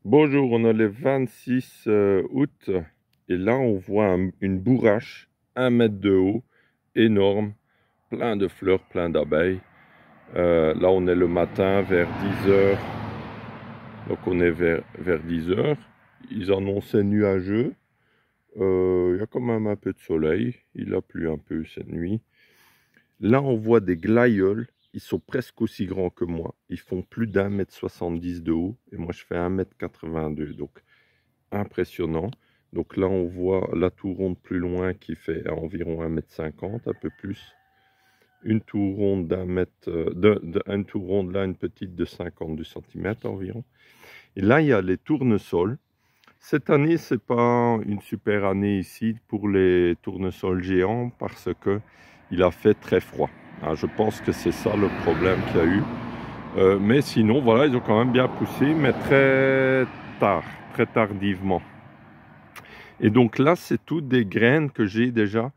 Bonjour, on est le 26 août et là on voit une bourrache, 1 mètre de haut, énorme, plein de fleurs, plein d'abeilles. Là on est le matin vers 10 heures, donc on est vers 10 heures. Ils annonçaient nuageux, il y a quand même un peu de soleil, il a plu un peu cette nuit. Là on voit des glaïeuls, ils sont presque aussi grands que moi, ils font plus d'1 m 70 de haut et moi je fais 1 m 82, donc impressionnant. Donc là, on voit la tour ronde plus loin qui fait environ 1 m 50, un peu plus. Une tour ronde une tour ronde là, une petite de 52 cm environ. Et là, il y a les tournesols. Cette année, c'est pas une super année ici pour les tournesols géants parce que il a fait très froid. Alors, je pense que c'est ça le problème qu'il y a eu. Mais sinon, voilà, ils ont quand même bien poussé, mais très tard, très tardivement. Et donc là, c'est toutes des graines que j'ai déjà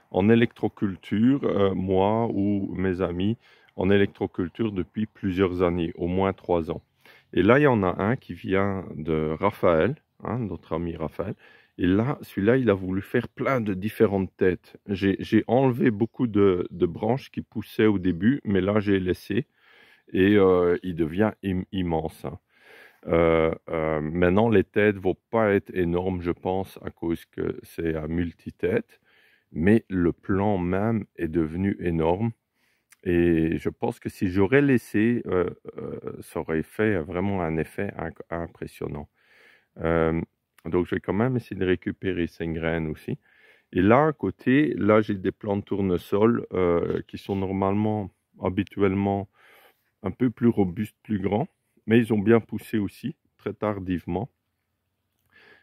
en électroculture, moi ou mes amis, en électroculture depuis plusieurs années, au moins 3 ans. Et là, il y en a un qui vient de Raphaël, hein, notre ami Raphaël. Et là, celui-là, il a voulu faire plein de différentes têtes. J'ai enlevé beaucoup de branches qui poussaient au début, mais là, j'ai laissé. Et il devient immense, hein. Maintenant, les têtes ne vont pas être énormes, je pense, à cause que c'est à multi-tête, mais le plan même est devenu énorme. Et je pense que si j'aurais laissé, ça aurait fait vraiment un effet impressionnant. Euh, donc, je vais quand même essayer de récupérer ces graines aussi. Et là, à côté, là, j'ai des plants de tournesol qui sont normalement, habituellement, un peu plus robustes, plus grands, mais ils ont bien poussé aussi, très tardivement.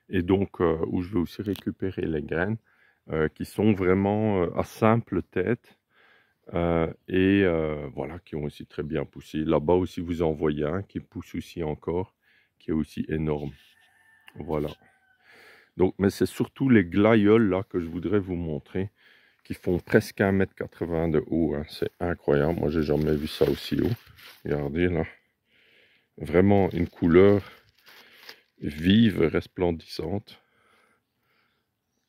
Et donc, où je vais aussi récupérer les graines qui sont vraiment à simple tête voilà, qui ont aussi très bien poussé. Là-bas aussi, vous en voyez un qui pousse aussi encore, qui est aussi énorme. Voilà. Donc, mais c'est surtout les glaïeuls là que je voudrais vous montrer, qui font presque 1 m 80 de haut, hein. C'est incroyable. Moi, j'ai jamais vu ça aussi haut. Regardez là. Vraiment une couleur vive, resplendissante.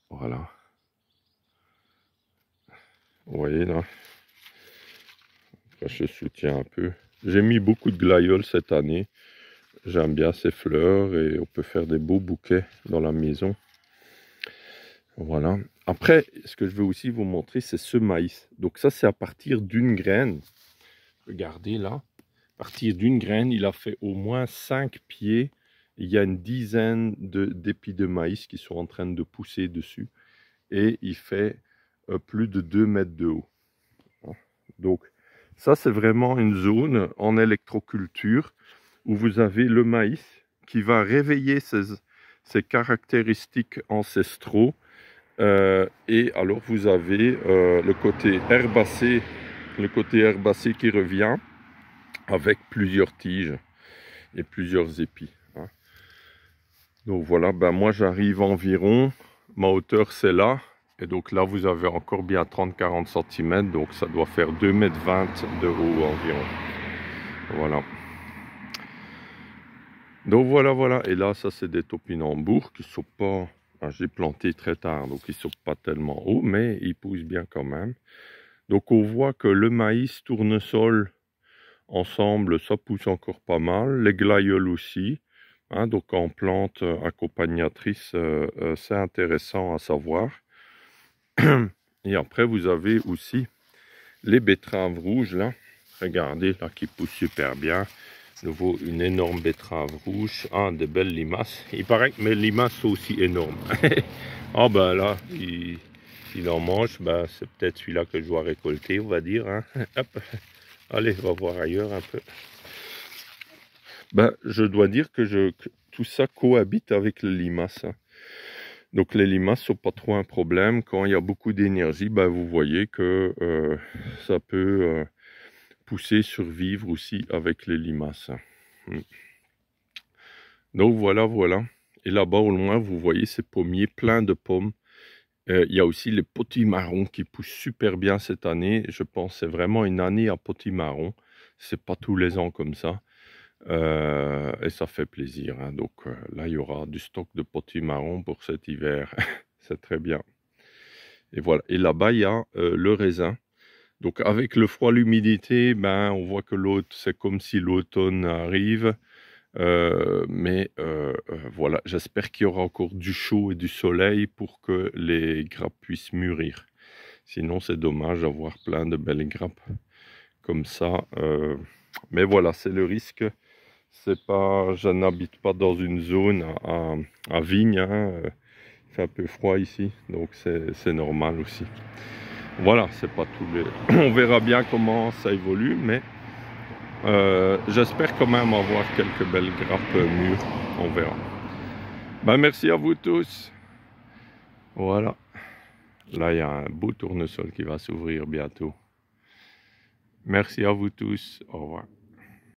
Voilà. Vous voyez là. Je soutiens un peu. J'ai mis beaucoup de glaïeuls cette année. J'aime bien ces fleurs et on peut faire des beaux bouquets dans la maison. Voilà. Après, ce que je veux aussi vous montrer, c'est ce maïs. Donc ça, c'est à partir d'une graine. Regardez là. À partir d'une graine, il a fait au moins 5 pieds. Il y a une dizaine d'épis de maïs qui sont en train de pousser dessus. Et il fait plus de 2 mètres de haut. Donc ça, c'est vraiment une zone en électroculture où vous avez le maïs qui va réveiller ses caractéristiques ancestraux. Et alors vous avez le côté herbacé qui revient avec plusieurs tiges et plusieurs épis, hein. Donc voilà, ben moi j'arrive environ, ma hauteur c'est là. Et donc là vous avez encore bien 30-40 cm, donc ça doit faire 2,20 m de haut environ. Voilà. Donc voilà. Et là, ça c'est des topinambours qui sont pas... j'ai planté très tard, donc ils sont pas tellement hauts, mais ils poussent bien quand même. Donc on voit que le maïs, tournesol, ensemble, ça pousse encore pas mal. Les glaïeuls aussi, hein, donc en plante accompagnatrice, c'est intéressant à savoir. Et après, vous avez aussi les betteraves rouges, là. Regardez, là, qui poussent super bien. Nouveau, une énorme betterave rouge. Ah, de belles limaces. Il paraît que mes limaces sont aussi énormes. Ah ben là, s'il en mange, ben, c'est peut-être celui-là que je dois récolter, on va dire, hein. Hop. Allez, on va voir ailleurs un peu. Ben, je dois dire que tout ça cohabite avec les limaces, hein. Donc les limaces sont pas trop un problème. Quand il y a beaucoup d'énergie, ben, vous voyez que ça peut pousser, survivre aussi avec les limaces. Donc voilà. Et là-bas au loin, vous voyez ces pommiers pleins de pommes. Il y a aussi les potimarrons qui poussent super bien cette année. Je pense que c'est vraiment une année à potimarron. C'est pas tous les ans comme ça. et ça fait plaisir, hein. Donc là, il y aura du stock de potimarron pour cet hiver. C'est très bien. Et voilà. Et là-bas, il y a le raisin. Donc avec le froid, l'humidité, ben, on voit que c'est comme si l'automne arrive. Voilà, j'espère qu'il y aura encore du chaud et du soleil pour que les grappes puissent mûrir. Sinon, c'est dommage d'avoir plein de belles grappes comme ça. Mais voilà, c'est le risque. Je n'habite pas dans une zone à vigne, hein. Il fait un peu froid ici, donc c'est normal aussi. Voilà, c'est pas tous les... On verra bien comment ça évolue, mais j'espère quand même avoir quelques belles grappes mûres. On verra. Ben, merci à vous tous. Voilà. Là, il y a un beau tournesol qui va s'ouvrir bientôt. Merci à vous tous. Au revoir.